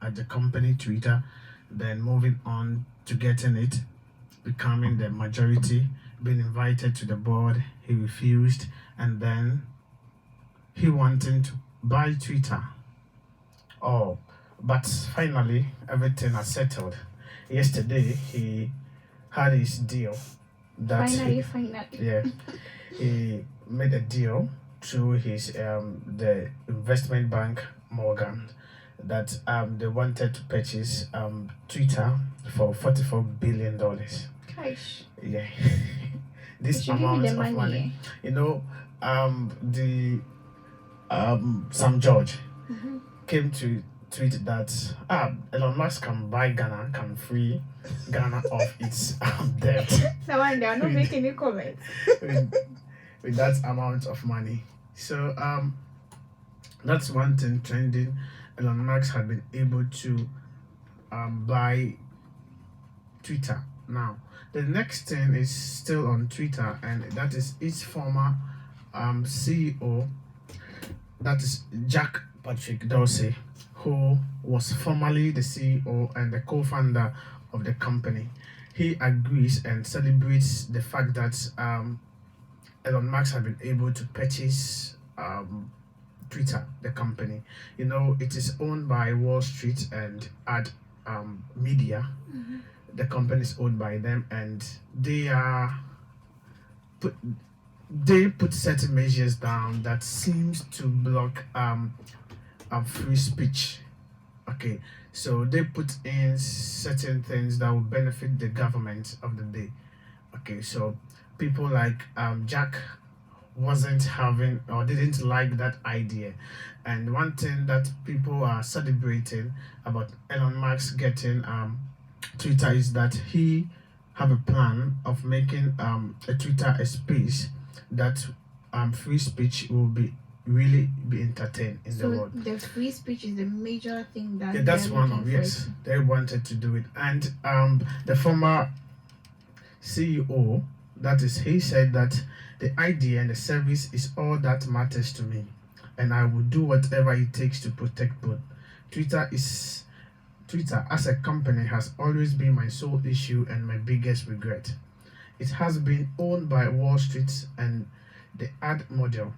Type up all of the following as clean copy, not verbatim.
at the company Twitter, then moving on to getting it, becoming the majority, being invited to the board. He refused, and then he wanted to buy Twitter. Oh, but finally everything has settled. Yesterday he had his deal. Finally. Yeah, he made a deal through his the investment bank Morgan that they wanted to purchase Twitter for $44 billion. Gosh. Yeah, They this should give you amount the of money. money. The Sam George came to tweet that Elon Musk can buy Ghana, can free Ghana of its debt No wonder I'm not making any comments. with that amount of money. So that's one thing trending. Elon Musk had been able to buy Twitter. Now the next thing is still on Twitter, and that is its former CEO, that is Jack Patrick Dorsey, who was formerly the CEO and the co-founder of the company. He agrees and celebrates the fact that Elon Musk has been able to purchase Twitter, the company. It is owned by Wall Street and Ad Media. The company is owned by them, and they put certain measures down that seems to block free speech. Okay, so they put in certain things that will benefit the government of the day. Okay, so people like Jack wasn't having or didn't like that idea, and one thing that people are celebrating about Elon Musk getting Twitter is that he have a plan of making a Twitter a space that free speech will be really be entertained in the world. So the free speech is the major thing that That's one of they wanted to do it. And the former CEO, that is, he said that the idea and the service is all that matters to me, and I will do whatever it takes to protect both. Twitter as a company has always been my sole issue and my biggest regret. It has been owned by Wall Street and the ad model.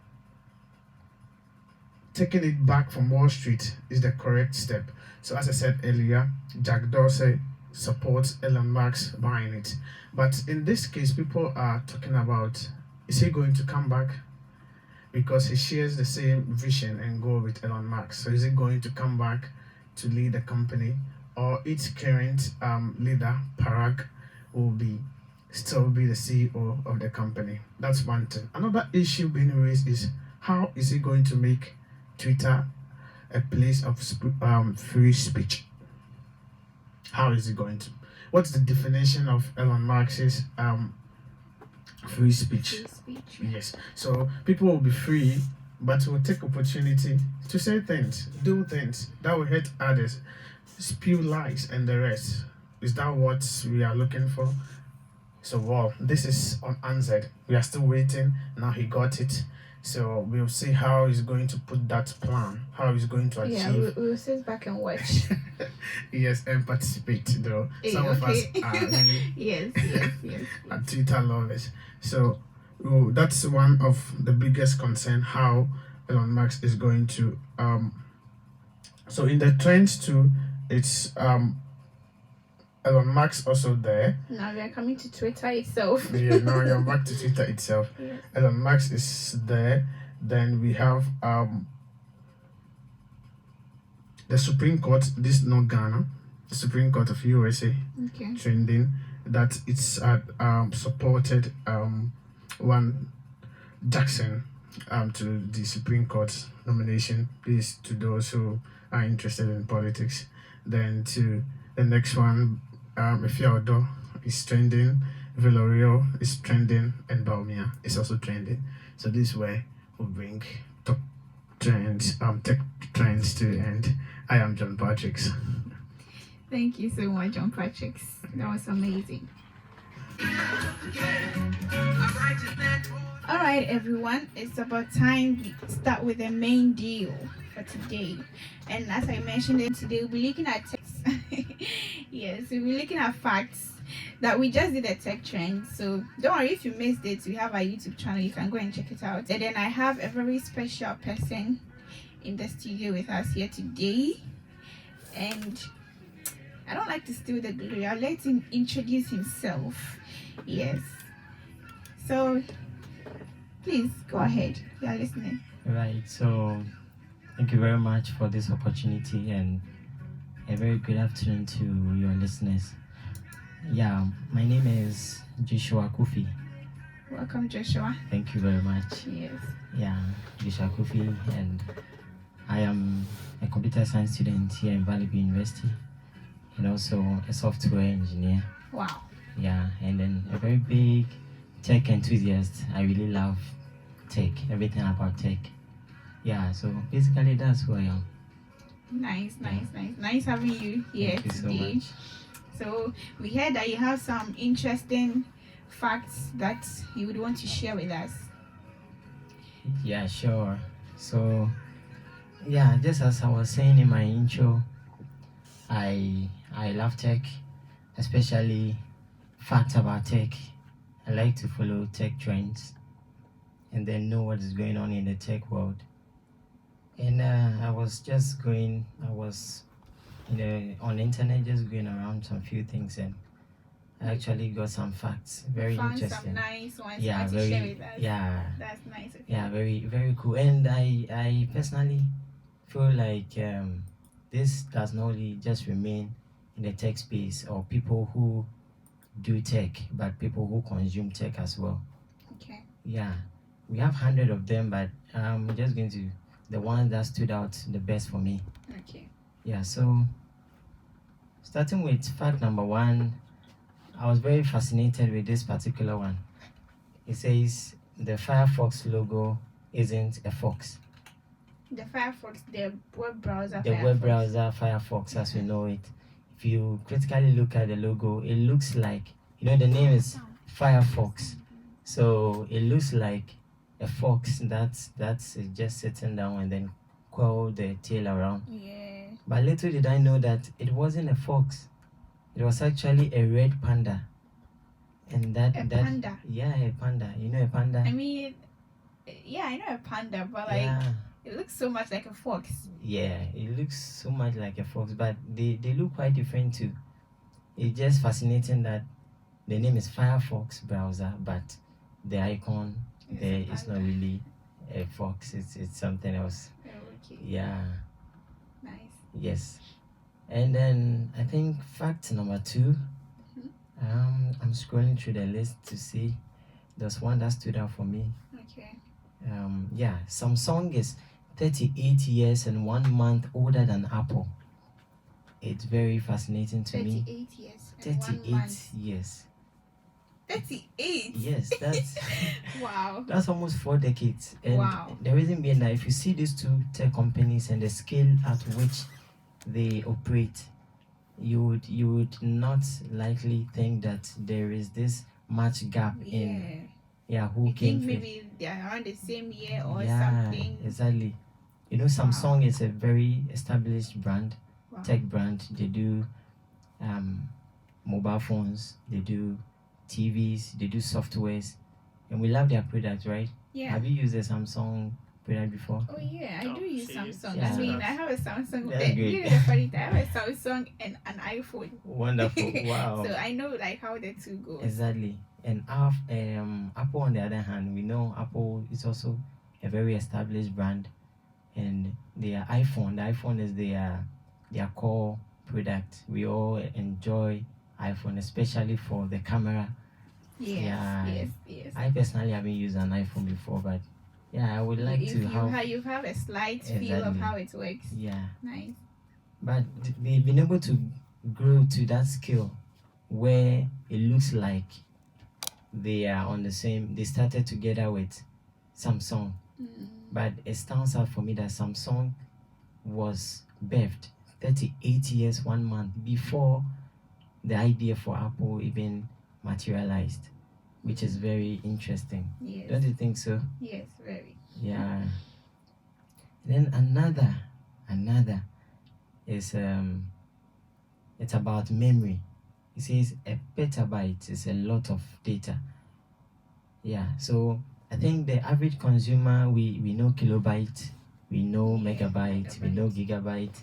Taking it back from Wall Street is the correct step. So as I said earlier, Jack Dorsey supports Elon Musk buying it. But in this case, people are talking about, is he going to come back? Because he shares the same vision and goal with Elon Musk. So is he going to come back to lead the company, or its current leader, Parag, will still be the CEO of the company? That's one thing. Another issue being raised is, how is he going to make Twitter a place of free speech? How is he going to? What's the definition of Elon Musk's free speech? Free speech. Yes. So people will be free, but will take opportunity to say things, do things that will hurt others, spew lies and the rest. Is that what we are looking for? So, well, this is unanswered. We are still waiting. Now he got it. So we'll see how he's going to put that plan, how he's going to achieve. Yeah, we'll sit back and watch. Yes, and participate though. Some of us are really yes. are Twitter lovers. So that's one of the biggest concern, how Elon Musk is going to so in the trends too, it's Elon Musk also there. Now we are coming to Twitter itself. Yeah, now you're back to Twitter itself. Yes. Elon Musk is there. Then we have the Supreme Court, this is not Ghana, the Supreme Court of USA, trending that it's supported one Jackson to the Supreme Court nomination. Please, to those who are interested in politics. Then to the next one, Ifeodo is trending, Villarreal is trending, and Baumia is also trending. So this way we'll bring top trends, tech trends to end. I am John Patricks. Thank you so much, John Patricks. That was amazing. All right, everyone, it's about time we start with the main deal. for today. And as I mentioned it today, we'll be looking at text. Yes, we'll be looking at facts that we just did a tech trend. So don't worry if you missed it. We have our YouTube channel. You can go and check it out. And then I have a very special person in the studio with us here today. And I don't like to steal the glory. I'll let him introduce himself. Yes. So please go ahead. You are listening. Right. So thank you very much for this opportunity and a very good afternoon to your listeners. Yeah, my name is Joshua Kofi. Welcome, Joshua. Thank you very much. Yes. Yeah, Joshua Kofi, and I am a computer science student here in Valley University and also a software engineer. Wow. Yeah, and then a very big tech enthusiast. I really love tech, everything about tech. Yeah, so basically that's who I am. Nice having you here Thank you so today. much. So we heard that you have some interesting facts that you would want to share with us. Yeah, sure. So, yeah, just as I was saying in my intro, I love tech, especially facts about tech. I like to follow tech trends and then know what is going on in the tech world. And I was on the internet just going around some few things, and I actually got some facts. Very Found interesting. some nice ones Yeah, to share with us. yeah. That's nice. Okay. Yeah, very, very cool. And I personally feel like this does not really just remain in the tech space or people who do tech, but people who consume tech as well. Okay. Yeah, we have 100 of them, but I'm just going to the one that stood out the best for me. Okay. Yeah, so starting with fact number 1, I was very fascinated with this particular one. It says the Firefox logo isn't a fox. The Firefox, the web browser. The web browser Firefox, as we know it. If you critically look at the logo, it looks like, the name is Firefox. So it looks like a fox that's just sitting down and then curl the tail around. Yeah. But little did I know that it wasn't a fox. It was actually a red panda. And panda. Yeah, a panda. You know a panda? I mean, yeah, I know a panda, but like it looks so much like a fox. Yeah, it looks so much like a fox, but they look quite different too. It's just fascinating that the name is Firefox browser, but the icon there is not really a fox. It's something else. Oh, okay. Yeah. Nice. Yes. And then I think fact number 2. I'm scrolling through the list to see. There's one that stood out for me. Okay. Yeah, Samsung is 38 years and 1 month older than Apple. It's very fascinating to me. 38 years. 38 years. 38. Yes, that's wow. That's almost 4 decades. And wow. the reason being that if you see these two tech companies and the scale at which they operate, you would not likely think that there is this much gap in who you came think maybe they're around the same year or something. Exactly. Samsung is a very established brand, tech brand. They do mobile phones, they do TVs, they do softwares, and we love their products, right? Yeah. Have you used a Samsung product before? Oh yeah, I do use Samsung. Yeah. I mean, I have a Samsung. That's great. The funny thing, I have a Samsung and an iPhone. Wonderful. Wow. So I know like how the two go. Exactly. And Apple, on the other hand, we know Apple is also a very established brand, and their iPhone. The iPhone is their core product. We all enjoy iPhone, especially for the camera. Yes. I personally haven't used an iPhone before, but I would like you have a slight feel of how it works. Yeah. Nice. But they've been able to grow to that scale where it looks like they are on the same. They started together with Samsung, but it stands out for me that Samsung was birthed 38 years 1 month before the idea for Apple even materialized, which is very interesting. Yes. Don't you think so? Yes, very. Yeah. Then another is it's about memory. It says a petabyte is a lot of data. Yeah, so I think the average consumer, we know kilobyte, we know Yeah, megabyte, we know megabyte. gigabyte,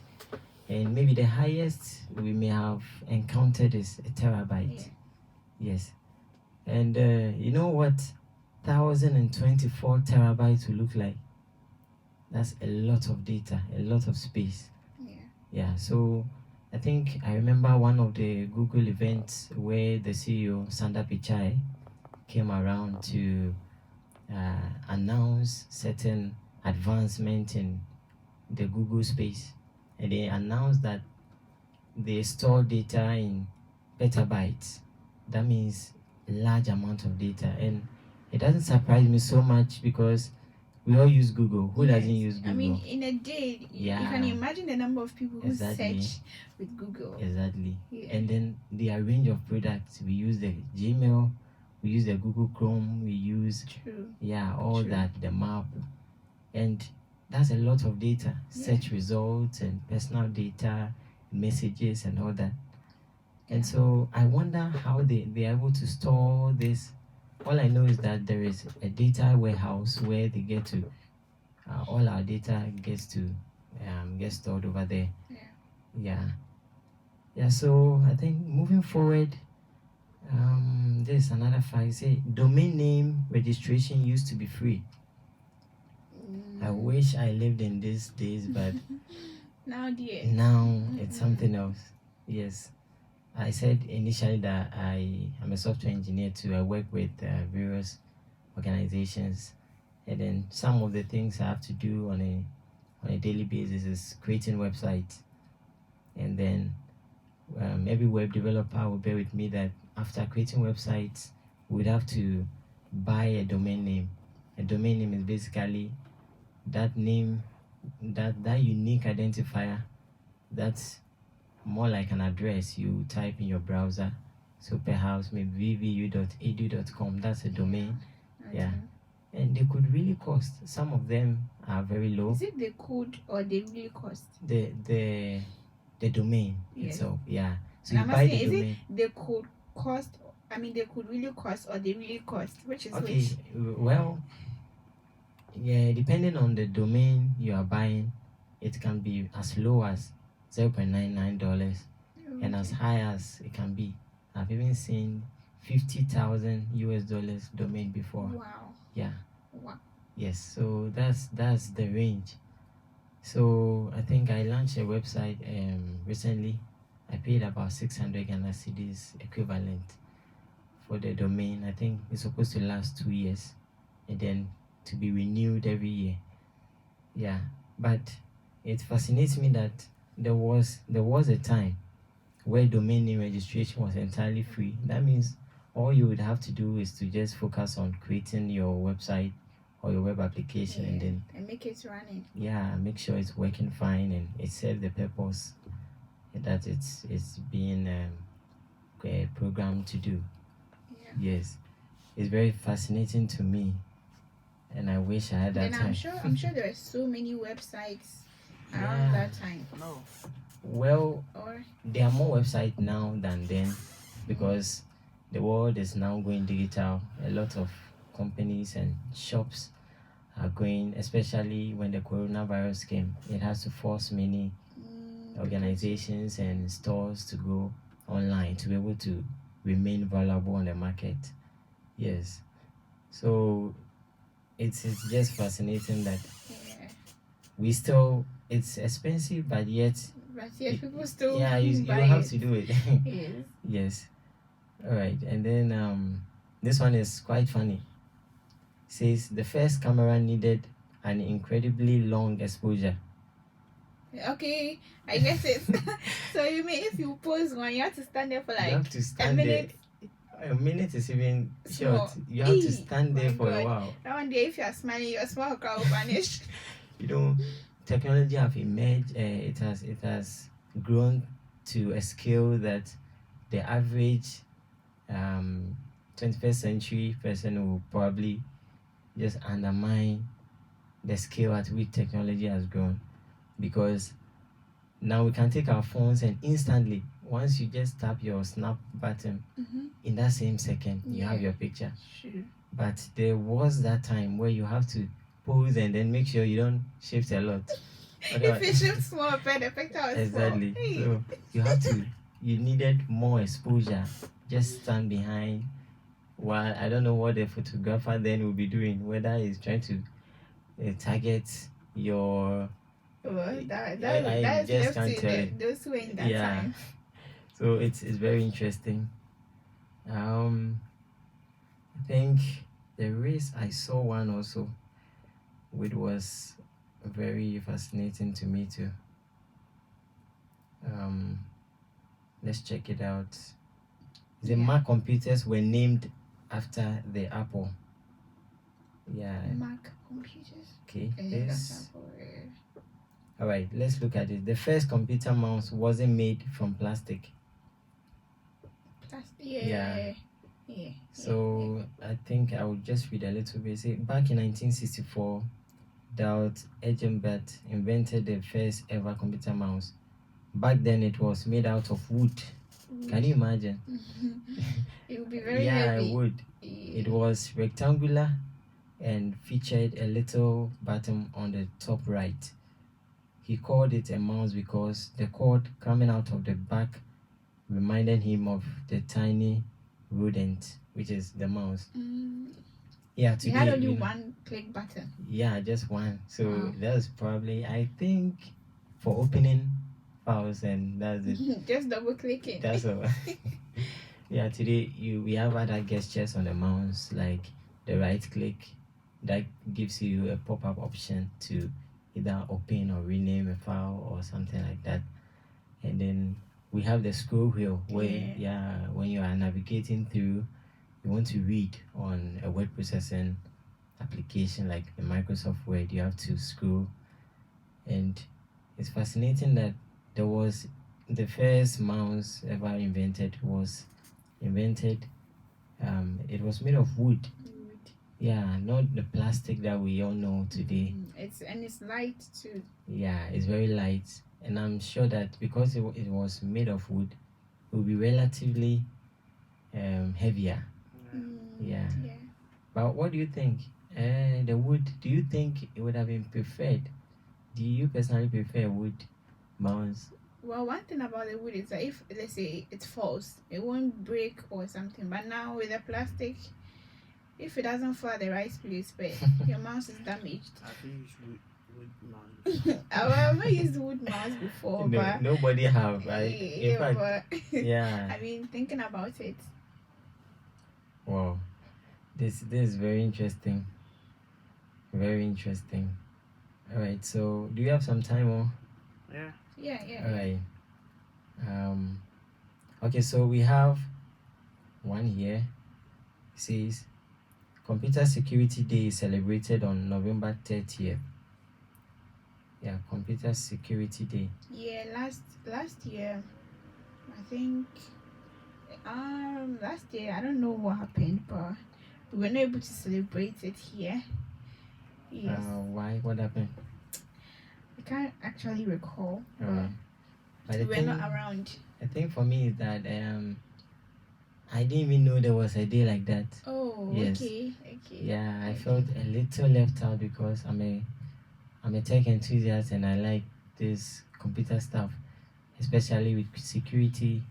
and maybe the highest we may have encountered is a terabyte. Yeah. Yes, and you know what 1024 terabytes will look like? That's a lot of data, a lot of space. Yeah. Yeah, so I think I remember one of the Google events where the CEO Sundar Pichai came around to announce certain advancement in the Google space, and they announced that they store data in petabytes. That means a large amount of data, and it doesn't surprise me so much because we all use Google. Who doesn't use Google? I mean, in a day, you can imagine the number of people who Exactly. search with Google. Exactly. Yeah. And then their range of products, we use the Gmail, we use the Google Chrome, we use True. all True. that, the map, and that's a lot of data. Yeah. Search results and personal data, messages and all that. Yeah. And so I wonder how they are able to store this. All I know is that there is a data warehouse where they get to all our data gets to get stored over there. Yeah, so I think moving forward, there's another fact. Say domain name registration used to be free. I wish I lived in these days, but now it's something else. Yes, I said initially that I am a software engineer too. I work with various organizations, and then some of the things I have to do on a daily basis is creating websites, and then every web developer will bear with me that after creating websites, we'd have to buy a domain name. A domain name is basically that name, that unique identifier. That's more like an address you type in your browser. So perhaps maybe vvu.edu.com. That's a domain. Yeah. And they could really cost. Some of them are very low. Is it the code or they really cost? The domain itself. Yeah. So you I'm buy asking, the domain. Is it they could cost? I mean, they could really cost or they really cost? Which is okay. Which? Well, yeah, depending on the domain you are buying, it can be as low as $0.99 and as high as it can be. I've even seen $50,000 domain before. Wow. Yeah. Wow. Yes. So that's the range. So I think I launched a website recently. I paid about 600 Ghana cedis equivalent for the domain. I think it's supposed to last 2 years and then to be renewed every year. Yeah, but it fascinates me that there was a time where domain name registration was entirely free. That means all you would have to do is to just focus on creating your website or your web application and then make it running. Yeah, make sure it's working fine and it serves the purpose that it's being programmed to do. Yes, it's very fascinating to me, and I wish I had that time. I'm sure there are so many websites around that time. No. Well, there are more websites now than then because the world is now going digital. A lot of companies and shops are going, especially when the coronavirus came. It has to force many organizations and stores to go online to be able to remain valuable on the market. Yes. So it's just fascinating that we still, it's expensive, but yet people still you have to do it. Yes. Yes. All right. And then this one is quite funny. It says the first camera needed an incredibly long exposure. Okay, I guess it. So you mean if you pose one, you have to stand there for like you have to stand a minute? A minute is even Small. short. You have to stand there for a while. That one day, if you are smiling, your smile will vanish. You know, technology have emerged. It has grown to a scale that the average 21st century person will probably just undermine the scale at which technology has grown, because now we can take our phones and instantly, once you just tap your snap button, in that same second you have Yeah. your picture. Sure. But there was that time where you have to pose and then make sure you don't shift a lot. If it shifts small, but the picture was Exactly. small. Hey. So you have to, you needed more exposure. Just stand behind. While I don't know what the photographer then will be doing, whether he's trying to target your. Well, I that's just left can't to tell it. those who are in that Yeah. time. So it's very interesting. I think there is, I saw one also, which was very fascinating to me too. Let's check it out. The Yeah. Mac computers were named after the Apple. Yeah. Mac computers. Okay. Yeah, that's This. Apple, yeah. All right. Let's look at it. The first computer mouse wasn't made from plastic. Plastic. Yeah. Yeah. So I think I will just read a little bit. Say, back in 1964, Dalt Egenbert invented the first ever computer mouse. Back then, it was made out of wood. Can you imagine? It would be very Yeah, heavy. it would. It was rectangular and featured a little button on the top right. He called it a mouse because the cord coming out of the back reminded him of the tiny rodent, which is the mouse. Yeah, You had today only you know, one click button. yeah, just one. So Wow. that's probably, I think, for opening files, and that's it. Just double clicking. That's all. Yeah, today we have other gestures on the mouse, like the right click that gives you a pop-up option to either open or rename a file or something like that. And then we have the scroll wheel where when you are navigating through, you want to read on a word processing application like the Microsoft Word, you have to scroll. And it's fascinating that there was the first mouse ever invented was invented. It was made of wood. Yeah, not the plastic that we all know today. It's light too. Yeah, it's very light, and I'm sure that because it was made of wood, it will be relatively heavier. Yeah. But what do you think? The wood. Do you think it would have been preferred? Do you personally prefer wood mouse? Well, one thing about the wood is that if, let's say, it falls, it won't break or something. But now with the plastic, if it doesn't fall at the right place, but your mouse is damaged. I've used wood mouse. I've not used wood mouse before, No, but nobody have, right? In fact, but yeah. I mean, thinking about it. Wow, this is very interesting. Very interesting. All right. So, do you have some time or? Yeah. All right. Okay. So we have one here. It says, Computer Security Day is celebrated on November 30th. Yeah, Computer Security Day. Yeah, last year, I think. Last year I don't know what happened, but we were not able to celebrate it here. Yes. Why? What happened? I can't actually recall, but But we're not around. I think for me is that I didn't even know there was a day like that. Oh, yes. Okay. Yeah, I felt a little left out because I'm a tech enthusiast and I like this computer stuff, especially with security.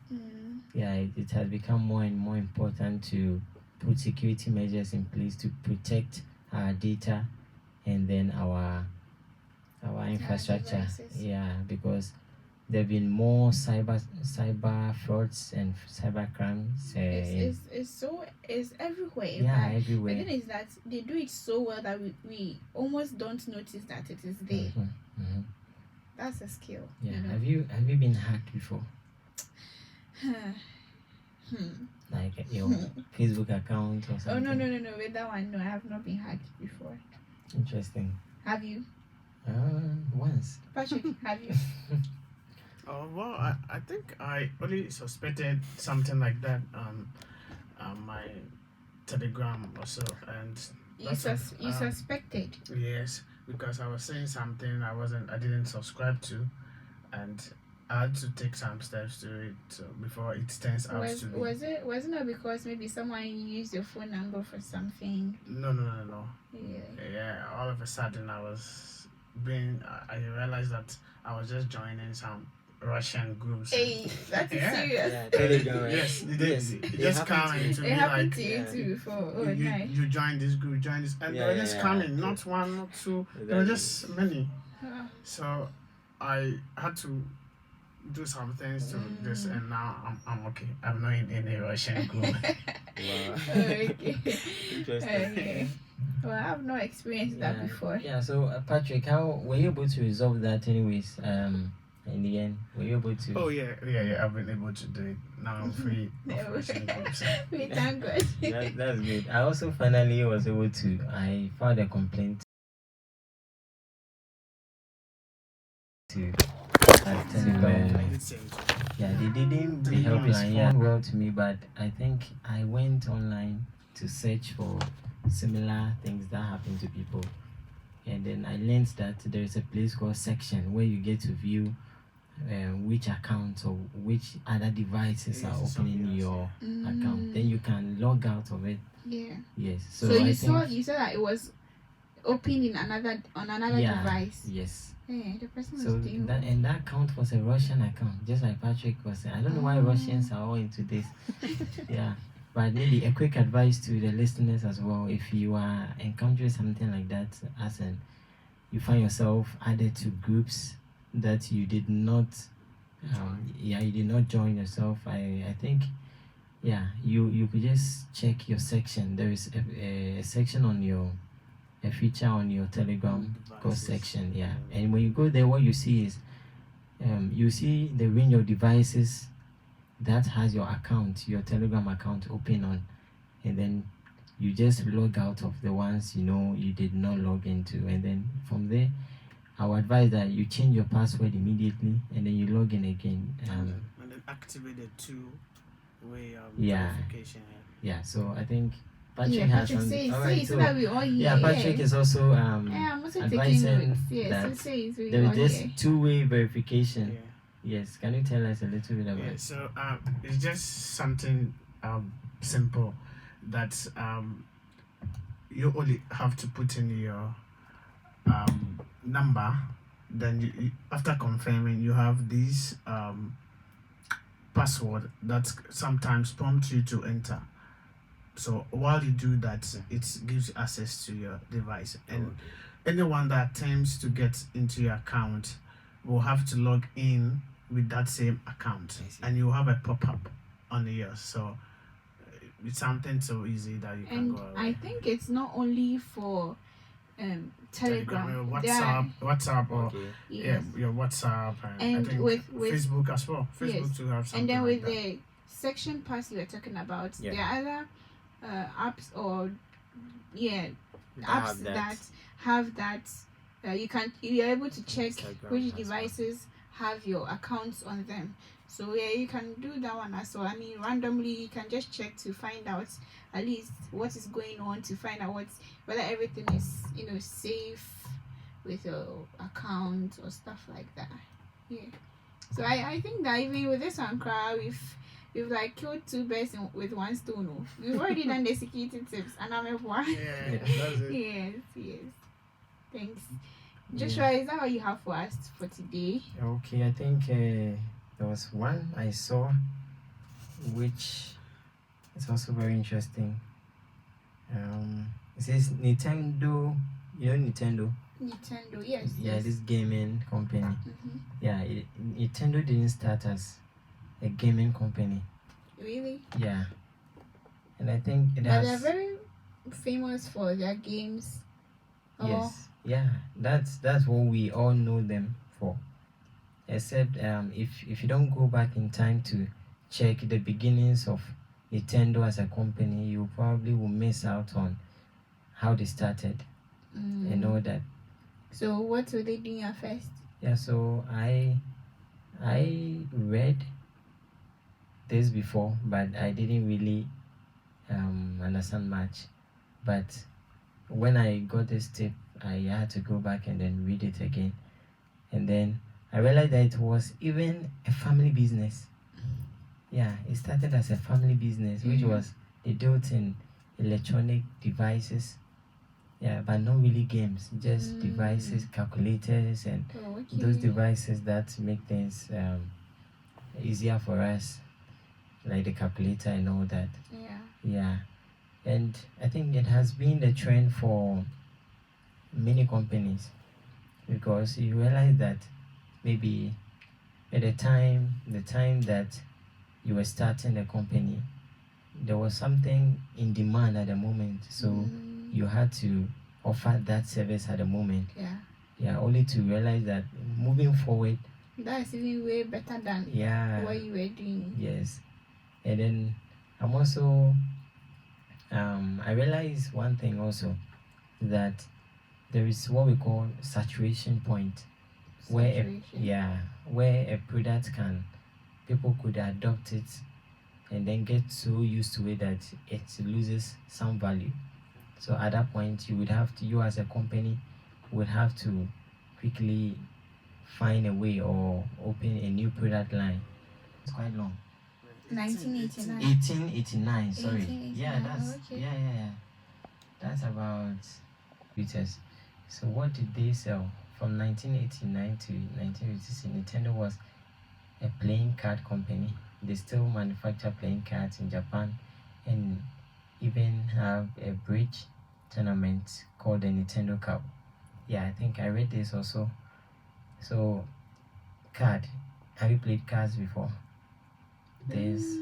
Yeah, it has become more and more important to put security measures in place to protect our data and then our infrastructure. Yeah, because there have been more cyber frauds and cyber crimes. It's everywhere. Yeah, But everywhere. the thing is that they do it so well that we almost don't notice that it is there. That's a skill. Yeah. You know? Have you been hacked before? Like your Facebook account or something? Oh no. With that one, no, I have not been hacked before. Interesting. Have you? Once. Patrick, have you? Well, I think I only suspected something like that on my Telegram or so, and You suspected? yes, because I was saying something I didn't subscribe to, and I had to take some steps to it before it turns out to be. Was it not because maybe someone used your phone number for something? No. Yeah. Yeah, all of a sudden I realized that I was just joining some Russian groups. Hey, that's Yeah. serious. Yeah, Telegram. Yes, Yes, it it just happened coming to to It be happened like to you yeah. too before. Oh, you nice. you join this group, you join this, and they Yeah, were just yeah, coming, yeah. not one, not two, there were Exactly. just many. Ah, So I had to do some things to this, Mm. and now I'm okay. I'm not in any Russian group. Wow. Okay. Interesting. Okay. Well, I have not experienced that before. Yeah. So Patrick, how were you able to resolve that? Anyways, in the end, were you able to? Oh yeah. I've been able to do it. Now I'm free of Russian groups. We thank God. That's good. I also finally was able to. I filed a complaint to at Telegram. I did same too. Yeah, they didn't the Telegram is helpline yeah well to me, but I think I went online to search for similar things that happen to people, and then I learned that there is a place called section where you get to view which accounts or which other devices are Yes, opening something else, your Mm. account. Then you can log out of it. Yeah. Yes. So I you think, saw that it was open in on another yeah, device. yes. Yeah, the person was So doing that account was a Russian account, just like Patrick was saying. I don't know why Russians are all into this. Yeah. But maybe a quick advice to the listeners as well. If you are encountering something like that, as in you find yourself added to groups that you did not you did not join yourself. I think you could just check your section. There is a section on your a feature on your Telegram called section. Yeah. And when you go there, what you see is you see the range of devices that has your account, your Telegram account open on, and then you just log out of the ones you did not log into, and then from there I would advise that you change your password immediately and then you log in again. And then activate the two-way Yeah. verification. Yeah, so I think Patrick Yeah, has Patrick something. says, All right, so so that we all hear. yeah, Patrick is also Yeah, I'm also taking advising notes. Yes, that so says we there all is this hear. two-way verification. Yeah. Yes, can you tell us a little bit about Yeah. it? So it's just something simple that you only have to put in your number. Then after confirming, you have this password that sometimes prompts you to enter. So while you do that, it gives you access to your device, and anyone that attempts to get into your account will have to log in with that same account, and you have a pop-up on yours. So it's something so easy that you can And go away. I think it's not only for Telegram. WhatsApp, or Okay. Yes. your WhatsApp, and I And think with Facebook as well. Facebook Yes. to have something And then like with that. the section pass you were talking about, Yeah. there are other apps or apps That that have that. You're able to check Instagram which has one. devices have your accounts on them. So yeah, you can do that one as well. I mean, randomly you can just check to find out at least what is going on, to find out whether everything is safe with your account or stuff like that. Yeah. So I think that even with this one crowd, we've like killed two birds with one stone. Oh. We've already done the security tips, and I'm a one. Yeah, that's it. Yes. Thanks. Joshua, is that what you have for us for today? Okay, I think there was one I saw which is also very interesting. It says Nintendo. You know Nintendo? Nintendo, yes. Yeah, yes. this gaming company. Mm-hmm. Yeah, Nintendo didn't start as a gaming company. Really? Yeah, and I think it But has. they're very famous for their games. Yes, yeah, that's what we all know them for. Except if you don't go back in time to check the beginnings of Nintendo as a company, you probably will miss out on how they started and all that. So what were they doing at first? Yeah, so I read this before, but I didn't really understand much. But when I got this tip, I had to go back and then read it again. And then I realized that it was even a family business. Yeah, it started as a family business, which was they dealt in electronic devices. Yeah, but not really games, just devices, calculators, and those devices that make things easier for us, like the calculator and all that. Yeah, and I think it has been the trend for many companies, because you realize that maybe at the time that you were starting the company, there was something in demand at the moment, so you had to offer that service at the moment. Yeah, only to realize that moving forward, that's even way better than what you were doing. Yes. And then I'm also I realized one thing also, that there is what we call saturation point, where a product people could adopt it and then get so used to it that it loses some value. So at that point, you as a company would have to quickly find a way or open a new product line. It's quite long. 1989. 1889, sorry. 1889, Yeah, that's okay. yeah. That's about computers. So what did they sell from 1989 to 1956? Nintendo was a playing card company. They still manufacture playing cards in Japan, and even have a bridge tournament called the Nintendo Cup. Yeah, I think I read this also. So, card. Have you played cards before? There's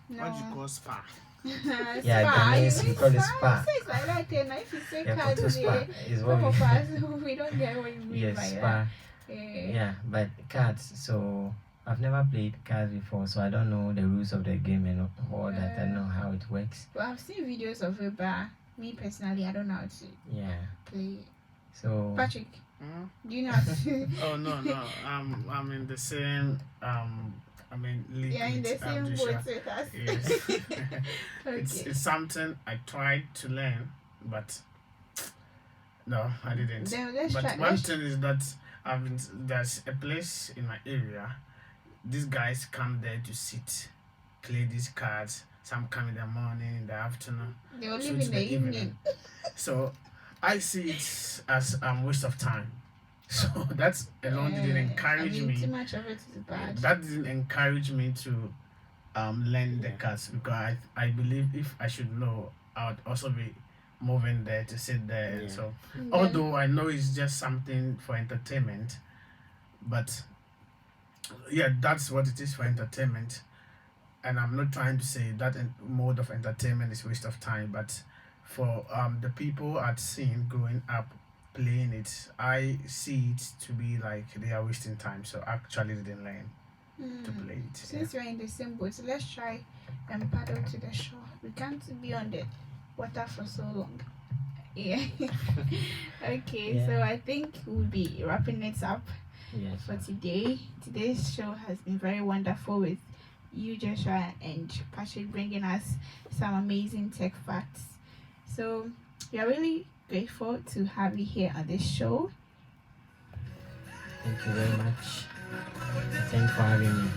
No. What you call spa? yeah, Ghanaians we call it spa. It's like that, and if you say Yeah, cards, photo spa is what some we of us we don't get what you mean yes, by spa. that. Yeah, but cards. So I've never played cards before, so I don't know the rules of the game and all that. I don't know how it works. Well, I've seen videos of it, but me personally, I don't know how to play it. So Patrick, do you know how to? Oh no. I'm in the same league. Yeah, in the same boat with us. Yes. Okay. It's something I tried to learn, but no, I didn't. Then let's But try. one thing is that there's a place in my area. These guys come there to sit, play these cards. Some come in the morning, in the afternoon. They will so leave it's in the evening. So I see it as waste of time. So that's alone didn't encourage me. Too much of it is bad. That didn't encourage me to learn the cards, because I believe if I should know, I would also be moving there to sit there. Yeah. So although I know it's just something for entertainment, but yeah, that's what it is, for entertainment. And I'm not trying to say that mode of entertainment is waste of time, but for the people I'd seen growing up playing it, I see it to be like they are wasting time. So actually didn't learn to play it. Since we're in the same boat, so let's try and paddle to the shore. We can't be on the water for so long. Yeah. Okay, so I think we'll be wrapping it up for today. Today's show has been very wonderful with you, Joshua, and Patrick, bringing us some amazing tech facts. So we are really grateful to have you here on this show. Thank you very much. Thanks for having me.